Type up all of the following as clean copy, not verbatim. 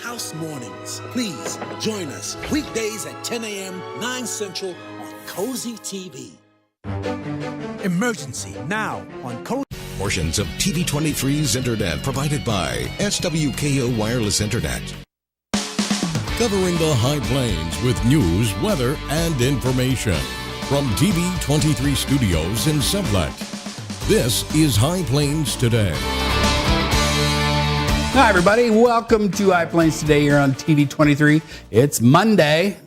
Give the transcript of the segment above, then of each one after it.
House Mornings. Please join us weekdays at 10 a.m., 9 Central on Cozy TV. Emergency now on Cozy. Portions of TV23's internet provided by SWKO Wireless Internet. Covering the High Plains with news, weather, and information. From TV23 Studios in Sublette. This is High Plains Today. Hi, everybody. Welcome to High Plains Today here on TV23. It's Monday,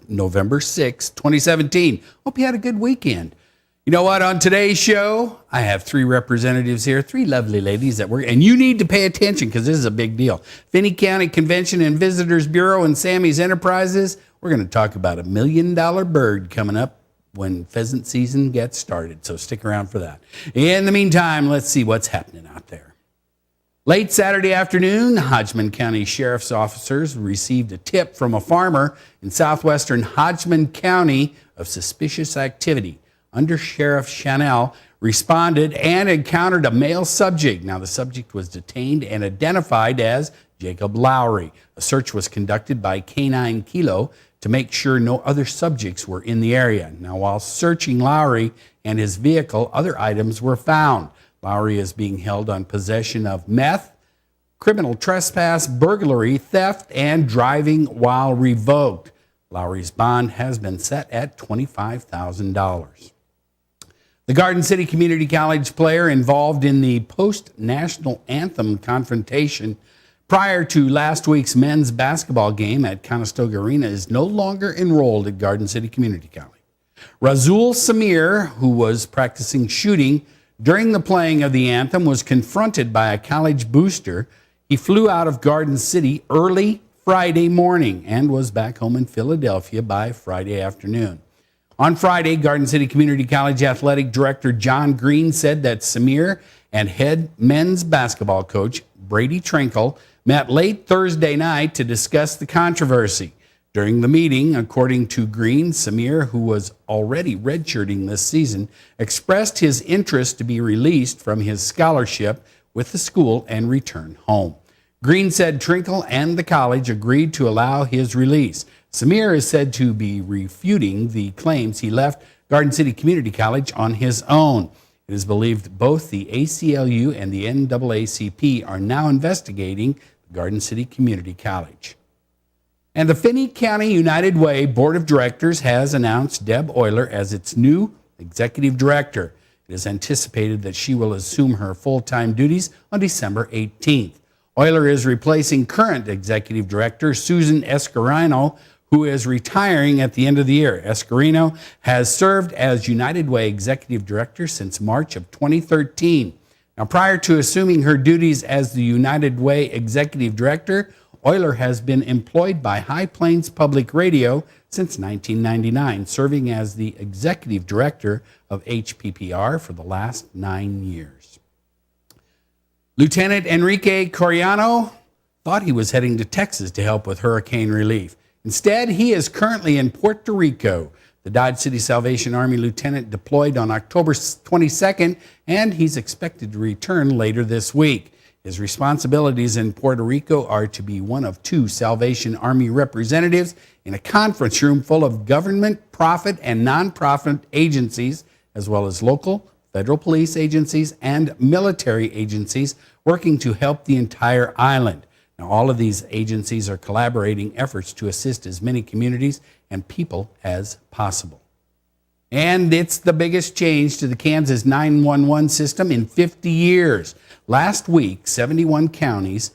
November 6, 2017. Hope you had a good weekend. You know what? On today's show, I have three representatives here, three lovely ladies that work, and you need to pay attention because this is a big deal. Finney County Convention and Visitors Bureau and Sammy's Enterprises. We're going to talk about $1 million bird coming up when pheasant season gets started, so stick around for that. In the meantime, let's see what's happening out there. Late Saturday afternoon, Hodgeman County Sheriff's officers received a tip from a farmer in southwestern Hodgeman County of suspicious activity. Under Sheriff Chanel responded and encountered a male subject. Now, the subject was detained and identified as Jacob Lowry. A search was conducted by K9 Kilo to make sure no other subjects were in the area. Now, while searching Lowry and his vehicle, other items were found. Lowry is being held on possession of meth, criminal trespass, burglary, theft, and driving while revoked. Lowry's bond has been set at $25,000. The Garden City Community College player involved in the post-national anthem confrontation prior to last week's men's basketball game at Conestoga Arena is no longer enrolled at Garden City Community College. Razul Samir, who was practicing shooting during the playing of the anthem, was confronted by a college booster. He flew out of Garden City early Friday morning and was back home in Philadelphia by Friday afternoon. On Friday, Garden City Community College Athletic Director John Green said that Samir and head men's basketball coach Brady Trinkle met late Thursday night to discuss the controversy. During the meeting, according to Green, Samir, who was already redshirting this season, expressed his interest to be released from his scholarship with the school and return home. Green said Trinkle and the college agreed to allow his release. Samir is said to be refuting the claims he left Garden City Community College on his own. It is believed both the ACLU and the NAACP are now investigating Garden City Community College. And the Finney County United Way Board of Directors has announced Deb Euler as its new executive director. It is anticipated that she will assume her full-time duties on December 18th. Euler is replacing current executive director Susan Escarino, who is retiring at the end of the year. Escarino has served as United Way executive director since March of 2013. Now, prior to assuming her duties as the United Way executive director, Euler has been employed by High Plains Public Radio since 1999, serving as the executive director of HPPR for the last 9 years. Lieutenant Enrique Coriano thought he was heading to Texas to help with hurricane relief. Instead, he is currently in Puerto Rico. The Dodge City Salvation Army lieutenant deployed on October 22nd, and he's expected to return later this week. His responsibilities in Puerto Rico are to be one of two Salvation Army representatives in a conference room full of government, profit, and nonprofit agencies, as well as local, federal police agencies, and military agencies working to help the entire island. Now, all of these agencies are collaborating efforts to assist as many communities and people as possible. And it's the biggest change to the Kansas 911 system in 50 years. Last week, 71 counties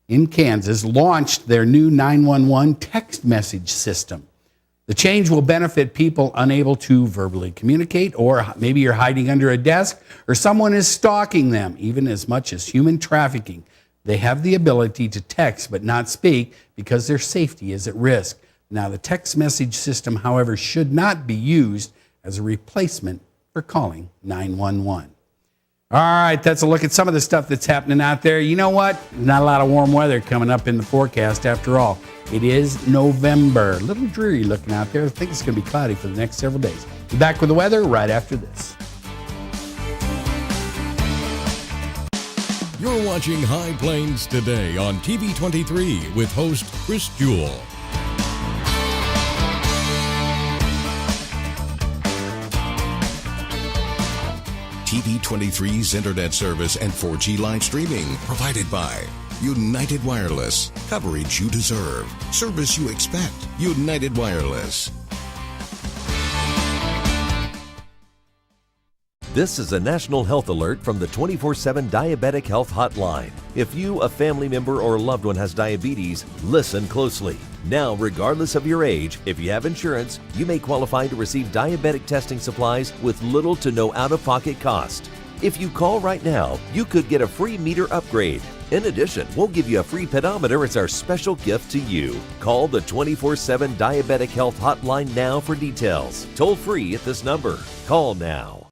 in Kansas launched their new 911 text message system. The change will benefit people unable to verbally communicate, or maybe you're hiding under a desk, or someone is stalking them, even as much as human trafficking. They have the ability to text but not speak because their safety is at risk. Now, the text message system, however, should not be used as a replacement for calling 911. All right, that's a look at some of the stuff that's happening out there. You know what? Not a lot of warm weather coming up in the forecast after all. It is November. A little dreary looking out there. I think it's going to be cloudy for the next several days. Be back with the weather right after this. You're watching High Plains Today on TV 23 with host Chris Jewell. TV 23's internet service and 4G live streaming provided by United Wireless. Coverage you deserve. Service you expect. United Wireless. This is a national health alert from the 24/7 Diabetic Health Hotline. If you, a family member, or loved one has diabetes, listen closely. Now, regardless of your age, if you have insurance, you may qualify to receive diabetic testing supplies with little to no out-of-pocket cost. If you call right now, you could get a free meter upgrade. In addition, we'll give you a free pedometer as our special gift to you. Call the 24/7 Diabetic Health Hotline now for details. Toll free at this number. Call now.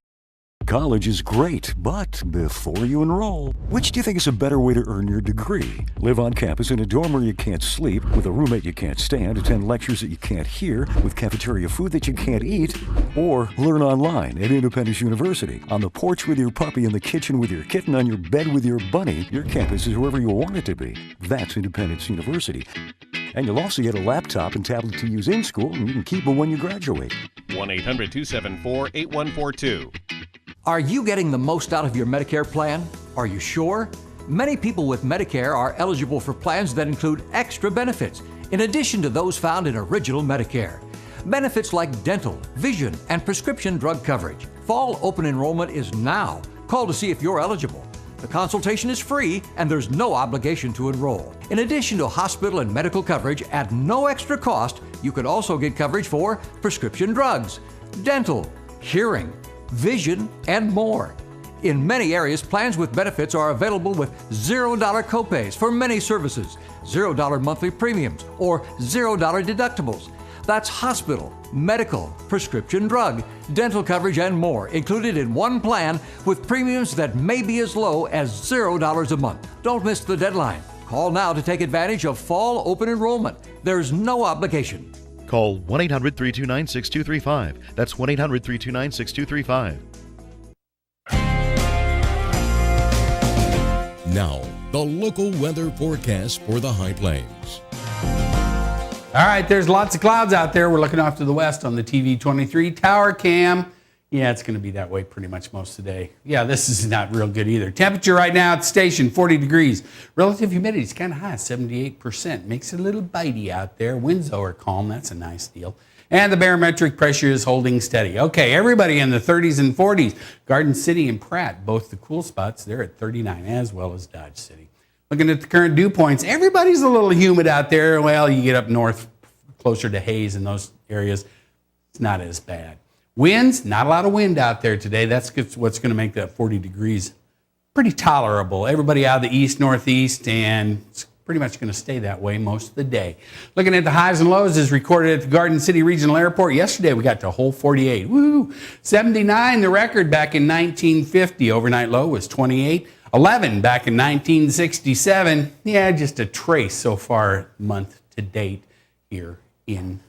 College is great, but before you enroll, which do you think is a better way to earn your degree? Live on campus in a dorm where you can't sleep, with a roommate you can't stand, attend lectures that you can't hear, with cafeteria food that you can't eat, or learn online at Independence University. On the porch with your puppy, in the kitchen with your kitten, on your bed with your bunny, your campus is wherever you want it to be. That's Independence University. And you'll also get a laptop and tablet to use in school, and you can keep them when you graduate. 1-800-274-8142. Are you getting the most out of your Medicare plan? Are you sure? Many people with Medicare are eligible for plans that include extra benefits, in addition to those found in Original Medicare. Benefits like dental, vision, and prescription drug coverage. Fall open enrollment is now. Call to see if you're eligible. The consultation is free and there's no obligation to enroll. In addition to hospital and medical coverage at no extra cost, you can also get coverage for prescription drugs, dental, hearing, vision, and more. In many areas, plans with benefits are available with $0 copays for many services, $0 monthly premiums, or $0 deductibles. That's hospital, medical, prescription drug, dental coverage, and more included in one plan with premiums that may be as low as $0 a month. Don't miss the deadline. Call now to take advantage of fall open enrollment. There's no obligation. Call 1-800-329-6235. That's 1-800-329-6235. Now, the local weather forecast for the High Plains. All right, there's lots of clouds out there. We're looking off to the west on the TV 23 tower cam. Yeah, it's going to be that way pretty much most of the day. Yeah, this is not real good either. Temperature right now at the station, 40 degrees. Relative humidity is kind of high, 78%. Makes it a little bitey out there. Winds though are calm. That's a nice deal. And the barometric pressure is holding steady. Okay, everybody in the 30s and 40s. Garden City and Pratt, both the cool spots, they're at 39, as well as Dodge City. Looking at the current dew points, everybody's a little humid out there. Well, you get up north, closer to Hayes in those areas, it's not as bad. Winds, not a lot of wind out there today. That's what's going to make that 40 degrees pretty tolerable. Everybody out of the east, northeast, and it's pretty much going to stay that way most of the day. Looking at the highs and lows as recorded at the Garden City Regional Airport. Yesterday we got to a whole 48. Woo! 79, the record back in 1950. Overnight low was 28. 11 back in 1967. Yeah, just a trace so far month to date here in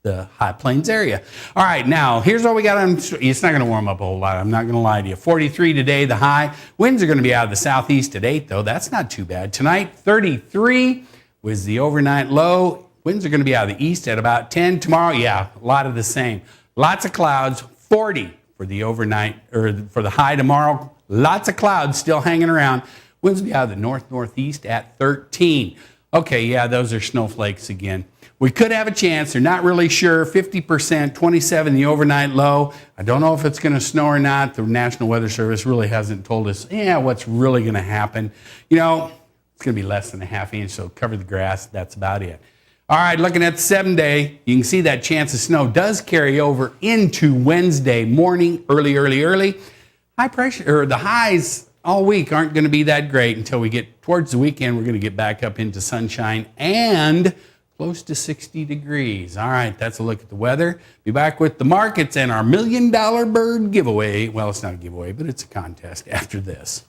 the High Plains area. All right, now here's what we got on. It's not going to warm up a whole lot. I'm not going to lie to you. 43 today, the high. Winds are going to be out of the southeast at 8, though. That's not too bad. Tonight, 33 was the overnight low. Winds are going to be out of the east at about 10. Tomorrow, yeah, a lot of the same. Lots of clouds. 40 for the overnight, or for the high tomorrow. Lots of clouds still hanging around. Winds will be out of the north-northeast at 13. Okay, yeah, those are snowflakes again. We could have a chance. They're not really sure. 50%, 27 the overnight low. I don't know if it's going to snow or not. The National Weather Service really hasn't told us, what's really going to happen. You know, it's going to be less than a half inch, so cover the grass. That's about it. All right, looking at the 7-day, you can see that chance of snow does carry over into Wednesday morning, early. High pressure, or the highs all week aren't going to be that great until we get towards the weekend. We're going to get back up into sunshine and close to 60 degrees. All right, that's a look at the weather. Be back with the markets and our $1 Million Bird giveaway. Well, it's not a giveaway, but it's a contest after this.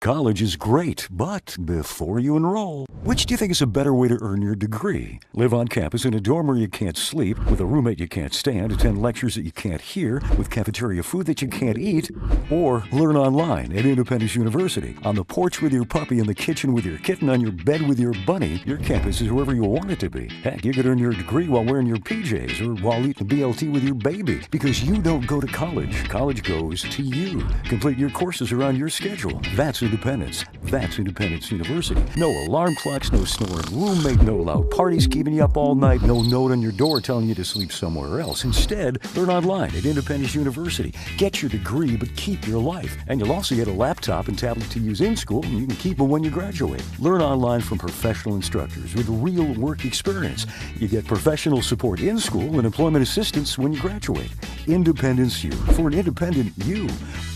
College is great, but before you enroll, which do you think is a better way to earn your degree? Live on campus in a dorm where you can't sleep, with a roommate you can't stand, attend lectures that you can't hear, with cafeteria food that you can't eat, or learn online at Independence University. On the porch with your puppy, in the kitchen with your kitten, on your bed with your bunny, your campus is wherever you want it to be. Heck, you could earn your degree while wearing your PJs or while eating BLT with your baby, because you don't go to college. College goes to you. Complete your courses around your schedule. That's Independence. That's Independence University. No alarm clocks, no snoring roommate, no loud parties keeping you up all night, no note on your door telling you to sleep somewhere else. Instead, learn online at Independence University. Get your degree, but keep your life. And you'll also get a laptop and tablet to use in school, and you can keep them when you graduate. Learn online from professional instructors with real work experience. You get professional support in school and employment assistance when you graduate. Independence U, for an independent you.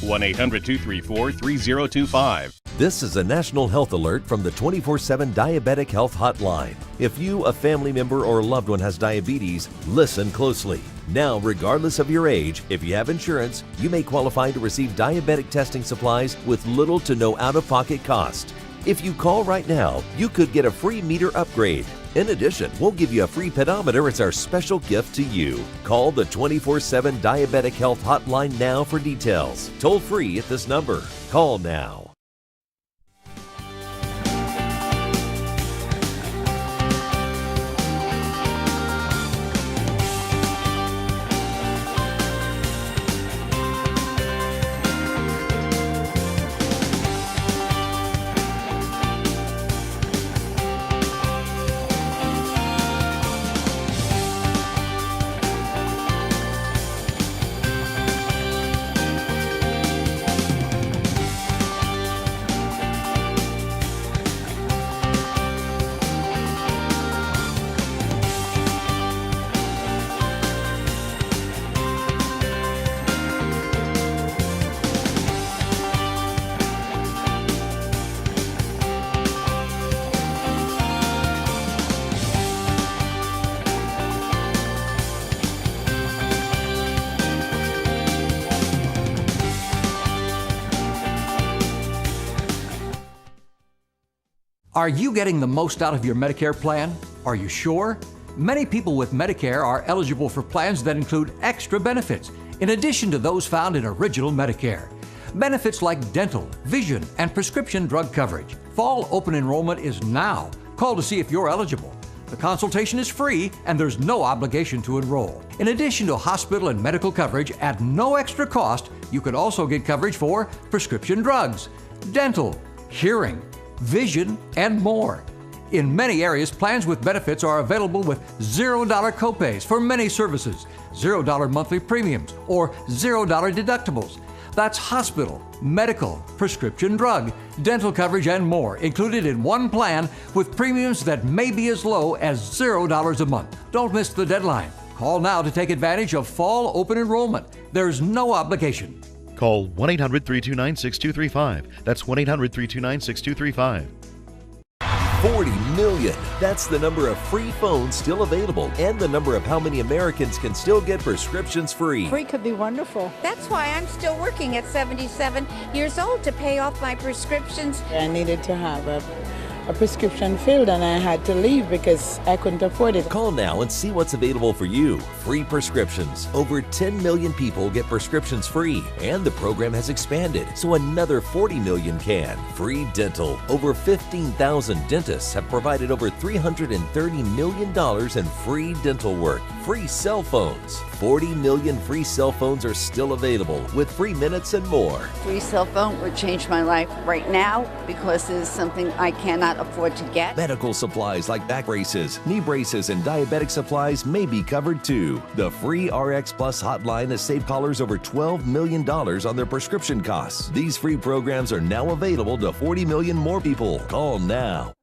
1-800-234-3025. This is a national health alert from the 24/7 Diabetic Health Hotline. If you, a family member, or loved one has diabetes, listen closely. Now, regardless of your age, if you have insurance, you may qualify to receive diabetic testing supplies with little to no out-of-pocket cost. If you call right now, you could get a free meter upgrade. In addition, we'll give you a free pedometer as our special gift to you. Call the 24/7 Diabetic Health Hotline now for details. Toll free at this number. Call now. Are you getting the most out of your Medicare plan? Are you sure? Many people with Medicare are eligible for plans that include extra benefits, in addition to those found in original Medicare. Benefits like dental, vision, and prescription drug coverage. Fall open enrollment is now. Call to see if you're eligible. The consultation is free and there's no obligation to enroll. In addition to hospital and medical coverage at no extra cost, you could also get coverage for prescription drugs, dental, hearing, vision, and more. In many areas, plans with benefits are available with $0 copays for many services, $0 monthly premiums, or $0 deductibles. That's hospital, medical, prescription drug, dental coverage, and more included in one plan with premiums that may be as low as $0 a month. Don't miss the deadline. Call now to take advantage of fall open enrollment. There's no obligation. Call 1-800-329-6235. That's 1-800-329-6235. 40 million. That's the number of free phones still available and the number of how many Americans can still get prescriptions free. Free could be wonderful. That's why I'm still working at 77 years old to pay off my prescriptions. I needed to have a prescription filled and I had to leave because I couldn't afford it. Call now and see what's available for you. Free prescriptions. Over 10 million people get prescriptions free, and the program has expanded so another 40 million can. Free dental. Over 15,000 dentists have provided over $330 million in free dental work. Free cell phones. 40 million free cell phones are still available with free minutes and more. Free cell phone would change my life right now because it is something I cannot afford to get. Medical supplies like back braces, knee braces, and diabetic supplies may be covered too. The free RX Plus hotline has saved callers over $12 million on their prescription costs. These free programs are now available to 40 million more people. Call now.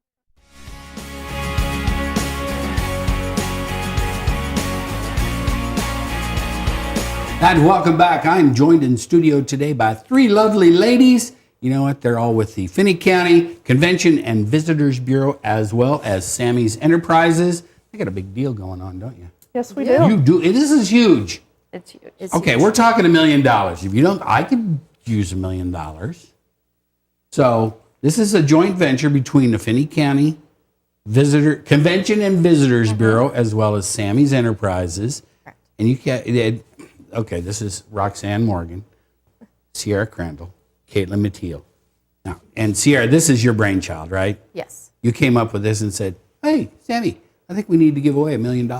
And welcome back. I'm joined in studio today by three lovely ladies. You know what? They're all with the Finney County Convention and Visitors Bureau, as well as Sammy's Enterprises. They got a big deal going on, don't you? Yes, we do. You do. This is huge. It's huge. Okay, we're talking $1 million. If you don't, I could use $1 million. So this is a joint venture between the Finney County Convention and Visitors Bureau as well as Sammy's Enterprises. Correct. And you can okay, this is Roxanne Morgan, Sierra Crandall, Caitlin Mateel. Now, and Sierra, this is your brainchild, right? Yes. You came up with this and said, "Hey, Sammy, I think we need to give away $1 million."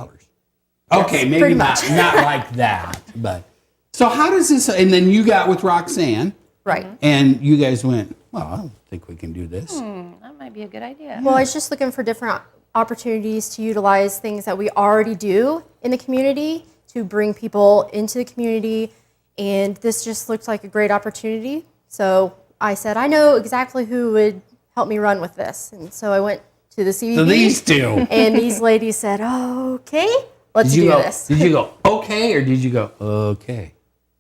Okay, maybe pretty not much. not like that, but so how does this? And then you got with Roxanne, Right. and you guys went, "Well, I don't think we can do this." That might be a good idea. Well, I was just looking for different opportunities to utilize things that we already do in the community to bring people into the community, and this just looked like a great opportunity. So I said, I know exactly who would help me run with this, and so I went to the CVB. So these two. And these ladies said, okay, let's Did you do go? this. Did you go okay, or did you go okay?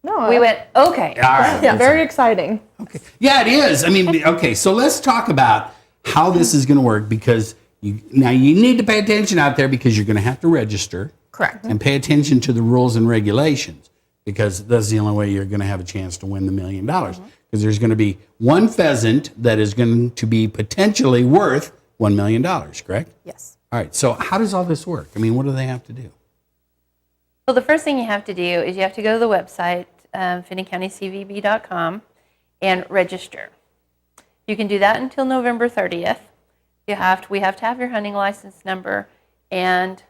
No, We went, okay. All right. yeah, very exciting. Okay. Yeah, it is. I mean, okay. So let's talk about how this is going to work because you need to pay attention out there because you're going to have to register. Correct. And pay attention to the rules and regulations because that's the only way you're going to have a chance to win the $1 million. Because there's going to be one pheasant that is going to be potentially worth $1 million, correct? Yes. All right. So how does all this work? I mean, what do they have to do? Well, the first thing you have to do is you have to go to the website, finneycountycvb.com, and register. You can do that until November 30th. We have to have your hunting license number and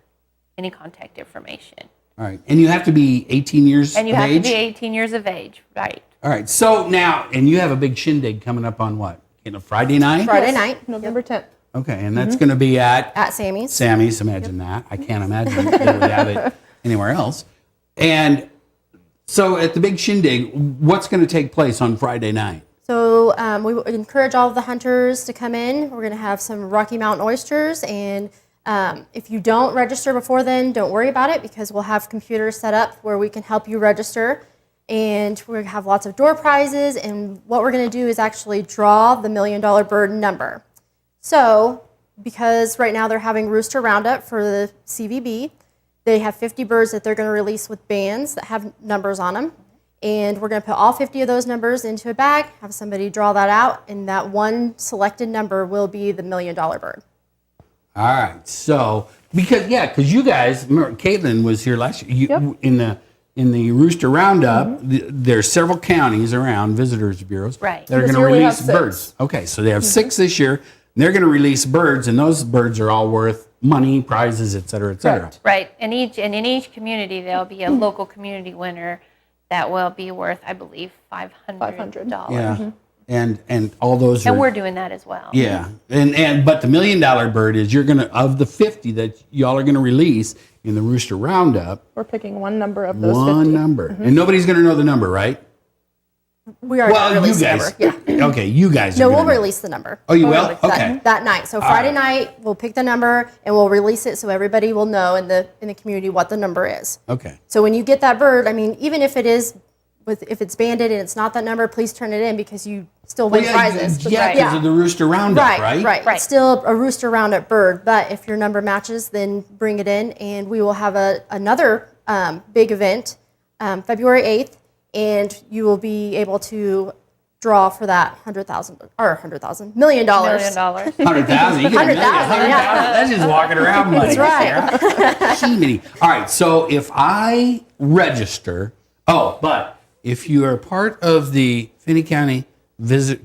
any contact information. All right. And you have to be 18 years And you of have age? to be 18 years of age, right? All right. So now, and you have a big shindig coming up on what? Friday night? Friday night November 10th. Okay. And that's going to be at Sammy's. Sammy's. Imagine that. I can't imagine they would have it anywhere else. And so at the big shindig, what's going to take place on Friday night? So we encourage all of the hunters to come in. We're going to have some Rocky Mountain oysters, and if you don't register before then, don't worry about it because we'll have computers set up where we can help you register. And we're going to have lots of door prizes, and what we're going to do is actually draw the $1 million bird number. So because right now they're having Rooster Roundup for the CVB, they have 50 birds that they're going to release with bands that have numbers on them. And we're going to put all 50 of those numbers into a bag, have somebody draw that out, and that one selected number will be the $1 million bird. All right. So, because you guys, remember, Caitlin was here last year. In the Rooster Roundup, there's several counties around visitors bureaus Right. that are This going to year we have release 6. birds. Okay, so they have 6 this year. And they're going to release birds, and those birds are all worth money, prizes, et cetera, et cetera. Correct. Right. And in each community, there'll be a local community winner that will be worth, I believe, $500. Yeah. And all those And are. we're doing that as well. Yeah. But the $1 million bird is of the 50 that y'all are going to release in the Rooster Roundup, We're picking one number of those one 50. number. And nobody's going to know the number, right? We are going to You release the guys. number. Yeah. Okay, you guys. No, are we'll gonna know. release the number. Oh, you will? That- Okay. That night. So Friday night, we'll pick the number and we'll release it so everybody will know in the community what the number is. Okay. So when you get that bird, I mean, even if it is if it's banded and it's not that number, please turn it in because you still win prizes. Yeah, because of the Rooster Roundup, right? Right. It's still a Rooster Roundup bird, but if your number matches, then bring it in, and we will have another big event February 8th, and you will be able to draw for that $100,000 million. $100,000. You get $100,000. yeah. That's just walking around money. That's right. Gee, all right. So if I register, but if you are part of the Finney County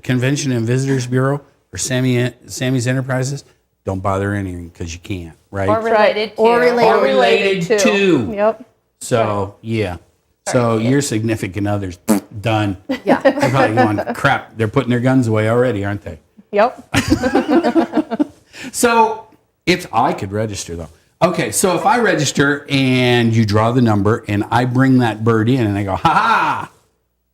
Convention and Visitors Bureau or Sammy's Enterprises, don't bother entering because you can't, right? Or related to. Or related to. Yep. So, yeah. So your significant other's done. Yeah. They're probably going, crap, they're putting their guns away already, aren't they? Yep. So if I could register, though. Okay, so if I register and you draw the number and I bring that bird in and I go, ha-ha,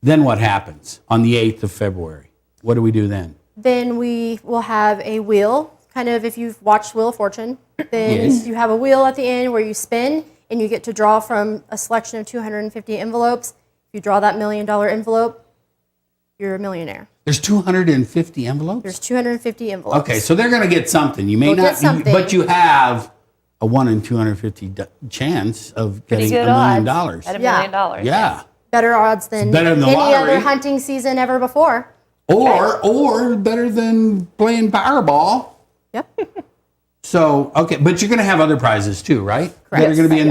then what happens on the 8th of February? What do we do then? Then we will have a wheel, kind of if you've watched Wheel of Fortune, then Yes. you have a wheel at the end where you spin and you get to draw from a selection of 250 envelopes. If you draw that $1 million envelope, you're a millionaire. There's 250 envelopes? There's 250 envelopes. Okay, so they're going to get something. You may They'll not, get something. but you have a 1 in 250 chance of Pretty getting good $1 million. odds at $1 Yeah. million. Yeah. Better odds than Better than the any lottery. other hunting season ever before. Or better than playing Powerball. Yep. So, okay, but you're going to have other prizes too, right? Correct. That are going to be in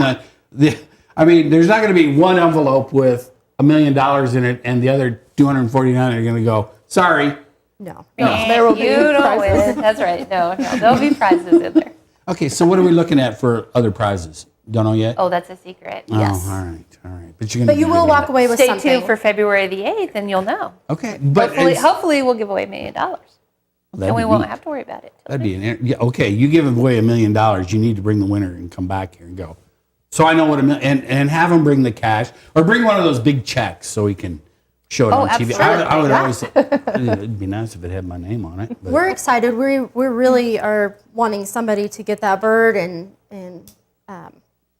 the, I mean, there's not going to be one envelope with $1 million in it and the other 249 are going to go, sorry. No. There will be You don't prizes. win. That's right. No, there'll be prizes in there. Okay, so what are we looking at for other prizes? Don't know yet? Oh, that's a secret. Oh, Yes. all right. But you're going But you will walk away with Stay something. tuned for February the 8th, and you'll know. Okay, but Hopefully we'll give away $1 million. And we won't have to worry about it. That'd be yeah, okay. You give away $1 million, you need to bring the winner and come back here and go. So I know what and have them bring the cash or bring one of those big checks so we can show it on TV. Absolutely. I would always say it'd be nice if it had my name on it. But. We're excited. We really are wanting somebody to get that bird and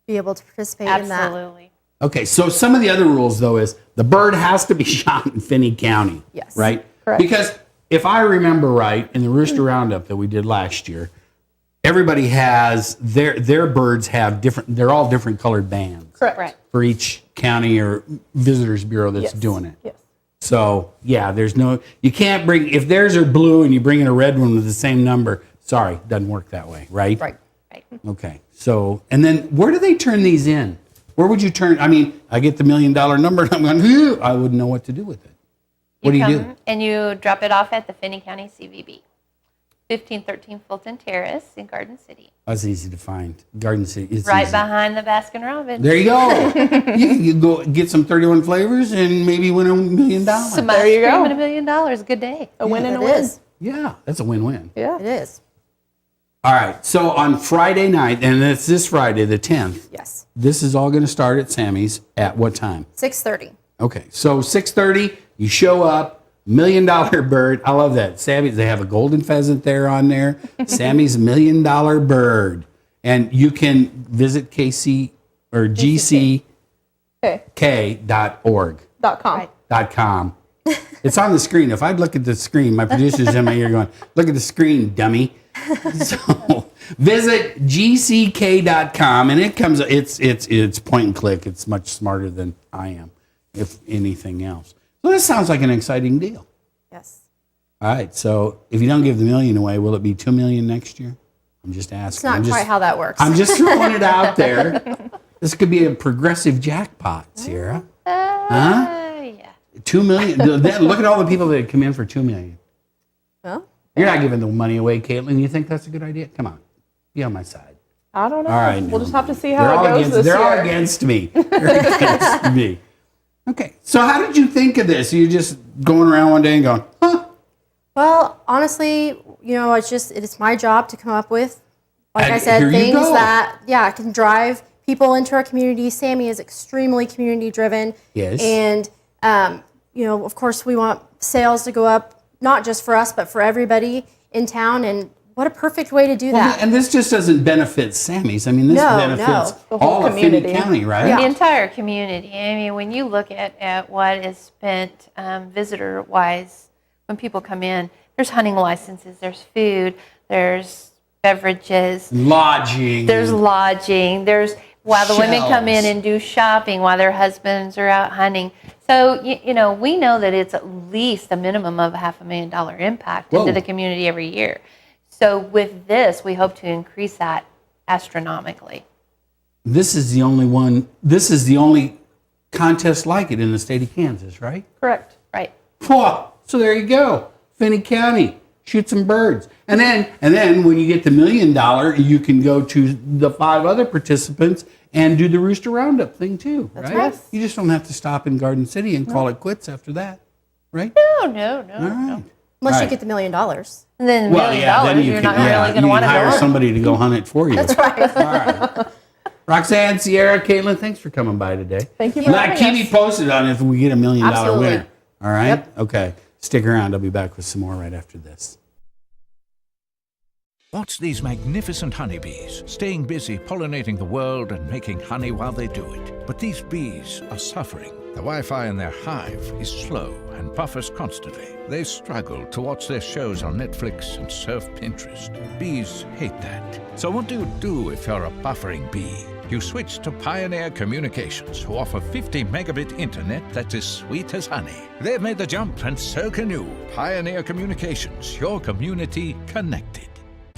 be able to participate in that. Absolutely. Okay, so some of the other rules though is the bird has to be shot in Finney County. Yes. Right? Correct. Because if I remember right, in the Rooster Roundup that we did last year, everybody has their birds have different. They're all different colored bands. Correct. Right. For each county or visitors bureau that's Yes. doing it. Yes. So yeah, you can't bring if theirs are blue and you bring in a red one with the same number. Sorry, doesn't work that way, right? Right. Okay. So and then where do they turn these in? Where would you turn? I mean, I get the $1 million number and I'm going. Phew, I wouldn't know what to do with it. What do you do? Come and you drop it off at the Finney County CVB, 1513 Fulton Terrace in Garden City. That's easy to find. Garden City is Right easy. behind the Baskin Robbins. There you go. you go get some 31 flavors and maybe win $1 million. Some There you ice cream go. and $1 million. Good day. A win and a It win. is. Yeah, that's a win-win. Yeah. It is. All right. So on Friday night, and it's this Friday, the 10th. Yes. This is all going to start at Sammy's at what time? 6:30. Okay, so 6:30, you show up, $1 million bird. I love that. Sammy's, they have a golden pheasant there on there. Sammy's $1 million bird. And you can visit KC or GCK.org. .com. It's on the screen. If I'd look at the screen, my producer's in my ear going, look at the screen, dummy. So visit gck.com and it comes, it's point and click. It's much smarter than I am, if anything else. So this sounds like an exciting deal. Yes. All right. So if you don't give the $1 million away, will it be $2 million next year? I'm just asking. It's not quite how that works. I'm just throwing it out there. This could be a progressive jackpot, Sierra. Huh? Yeah. $2 million. Look at all the people that come in for $2 million. Well, You're not giving the money away, Caitlin. You think that's a good idea? Come on, be on my side. I don't know. All right, We'll no, just have to see they're how all it goes against, this They're year. all against me. They're against me. Okay, so how did you think of this? You just going around one day and going, huh? well, honestly, it's my job to come up with, like And I said, here you things go. that can drive people into our community. Sammy is extremely community driven. Yes. And of course, we want sales to go up, not just for us, but for everybody in town. And what a perfect way to do that. And this just doesn't benefit Sammy's. I mean, this No, benefits no. The whole all of Finney community. County, right? The entire community. I mean, when you look at what is spent visitor-wise, when people come in, there's hunting licenses, there's food, there's beverages, Lodging. there's lodging, there's while the women come in Shelves. and do shopping while their husbands are out hunting. So, we know that it's at least a minimum of $500,000 impact Whoa. into the community every year. So with this, we hope to increase that astronomically. This is the only one. This is the only contest like it in the state of Kansas, right? Correct. Right. Whoa. So there you go. Finney County. Shoot some birds. And then when you get the $1 million, you can go to the 5 other participants and do the Rooster Roundup thing too, right? right. You just don't have to stop in Garden City and call it quits after that, right? No. All right. Unless Right. you get the $1 million. And then $1 million, then you you're can, not really going to want to hire go on. somebody to go hunt it for you. That's right. All right. Roxanne, Sierra, Caitlin, thanks for coming by today. Thank you for having Keep me us. posted on if we get $1 million Absolutely. winner. All right? Yep. Okay. Stick around. I'll be back with some more right after this. Watch these magnificent honeybees, staying busy pollinating the world and making honey while they do it. But these bees are suffering. The Wi-Fi in their hive is slow and buffers constantly. They struggle to watch their shows on Netflix and surf Pinterest. Bees hate that. So what do you do if you're a buffering bee? You switch to Pioneer Communications, who offer 50 megabit internet that's as sweet as honey. They've made the jump, and so can you. Pioneer Communications, your community connected.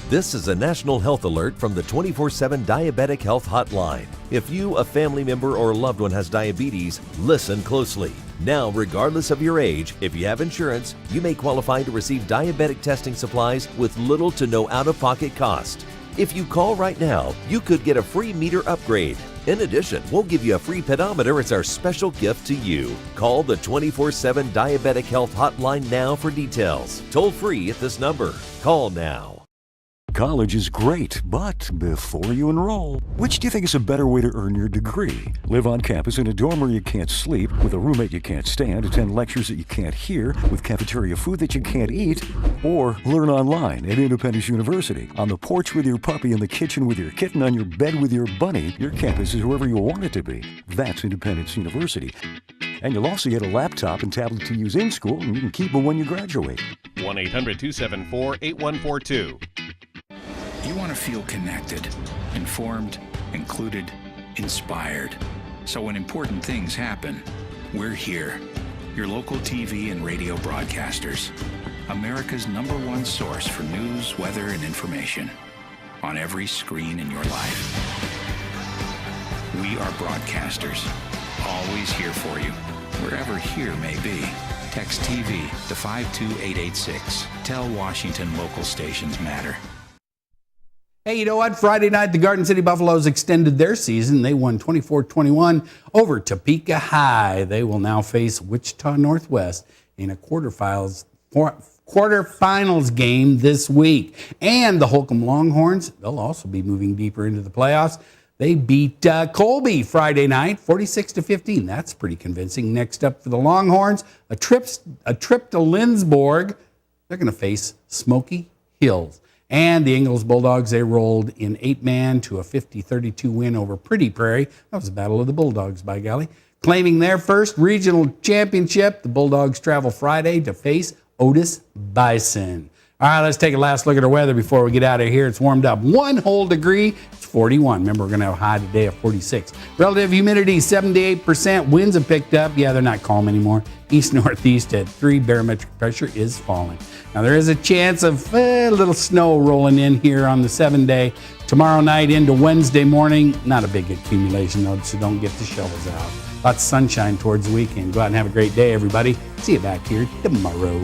This is a national health alert from the 24/7 Diabetic Health Hotline. If you, a family member, or loved one has diabetes, listen closely. Now, regardless of your age, if you have insurance, you may qualify to receive diabetic testing supplies with little to no out-of-pocket cost. If you call right now, you could get a free meter upgrade. In addition, we'll give you a free pedometer as our special gift to you. Call the 24/7 Diabetic Health Hotline now for details. Toll free at this number. Call now. College is great, but before you enroll, which do you think is a better way to earn your degree? Live on campus in a dorm where you can't sleep, with a roommate you can't stand, attend lectures that you can't hear, with cafeteria food that you can't eat, or learn online at Independence University. On the porch with your puppy, in the kitchen with your kitten, on your bed with your bunny, your campus is wherever you want it to be. That's Independence University. And you'll also get a laptop and tablet to use in school, and you can keep them when you graduate. 1-800-274-8142. You want to feel connected, informed, included, inspired. So when important things happen, we're here. Your local TV and radio broadcasters. America's #1 source for news, weather, and information. On every screen in your life. We are broadcasters. Always here for you, wherever here may be. Text TV to 52886. Tell Washington local stations matter. Hey, you know what? Friday night, the Garden City Buffaloes extended their season. They won 24-21 over Topeka High. They will now face Wichita Northwest in a quarterfinals game this week. And the Holcomb Longhorns, they'll also be moving deeper into the playoffs. They beat Colby Friday night, 46-15. That's pretty convincing. Next up for the Longhorns, a trip to Lindsborg. They're going to face Smoky Hills. And the Ingalls Bulldogs, they rolled in 8-man to a 50-32 win over Pretty Prairie. That was the Battle of the Bulldogs, by golly. Claiming their first regional championship, the Bulldogs travel Friday to face Otis Bison. All right, let's take a last look at our weather before we get out of here. It's warmed up 1 whole degree. It's 41. Remember, we're going to have a high today of 46. Relative humidity, 78%. Winds have picked up. Yeah, they're not calm anymore. East-northeast at 3. Barometric pressure is falling. Now, there is a chance of a little snow rolling in here on the 7-day. Tomorrow night into Wednesday morning, not a big accumulation, though, so don't get the shovels out. Lots of sunshine towards the weekend. Go out and have a great day, everybody. See you back here tomorrow.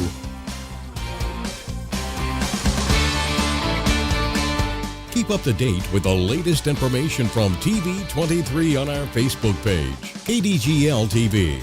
Keep up to date with the latest information from TV23 on our Facebook page, KDGL TV.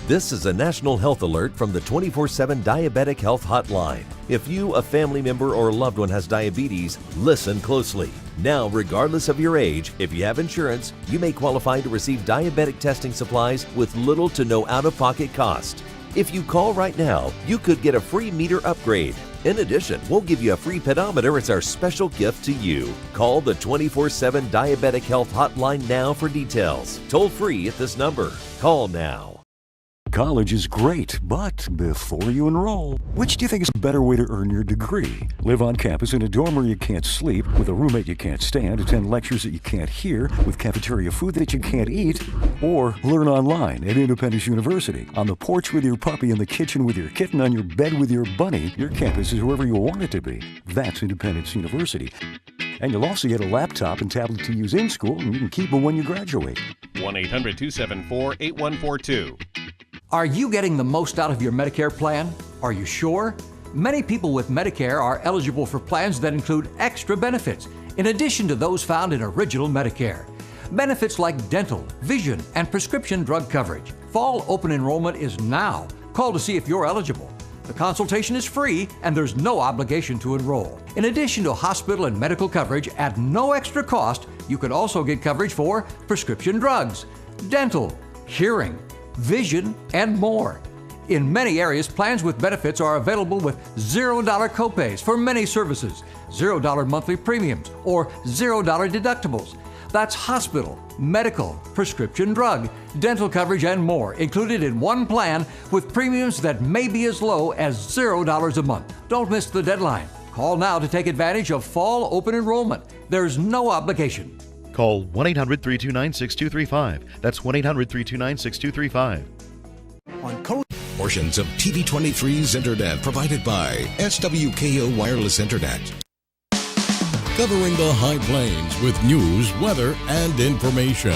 This is a national health alert from the 24/7 Diabetic Health Hotline. If you, a family member, or loved one has diabetes, listen closely. Now, regardless of your age, if you have insurance, you may qualify to receive diabetic testing supplies with little to no out-of-pocket cost. If you call right now, you could get a free meter upgrade. In addition, we'll give you a free pedometer as our special gift to you. Call the 24/7 Diabetic Health Hotline now for details. Toll free at this number. Call now. College is great, but before you enroll, which do you think is a better way to earn your degree? Live on campus in a dorm where you can't sleep, with a roommate you can't stand, attend lectures that you can't hear, with cafeteria food that you can't eat, or learn online at Independence University. On the porch with your puppy, in the kitchen with your kitten, on your bed with your bunny, your campus is wherever you want it to be. That's Independence University. And you'll also get a laptop and tablet to use in school, and you can keep them when you graduate. 1-800-274-8142. Are you getting the most out of your Medicare plan? Are you sure? Many people with Medicare are eligible for plans that include extra benefits, in addition to those found in Original Medicare. Benefits like dental, vision, and prescription drug coverage. Fall open enrollment is now. Call to see if you're eligible. The consultation is free and there's no obligation to enroll. In addition to hospital and medical coverage at no extra cost, you can also get coverage for prescription drugs, dental, hearing, vision, and more. In many areas, plans with benefits are available with $0 copays for many services, $0 monthly premiums, or $0 deductibles. That's hospital, medical, prescription drug, dental coverage, and more included in one plan with premiums that may be as low as $0 a month. Don't miss the deadline. Call now to take advantage of fall open enrollment. There's no obligation. Call 1-800-329-6235. That's 1-800-329-6235. On Cozy. Portions of TV23's internet provided by SWKO Wireless Internet. Covering the High Plains with news, weather, and information.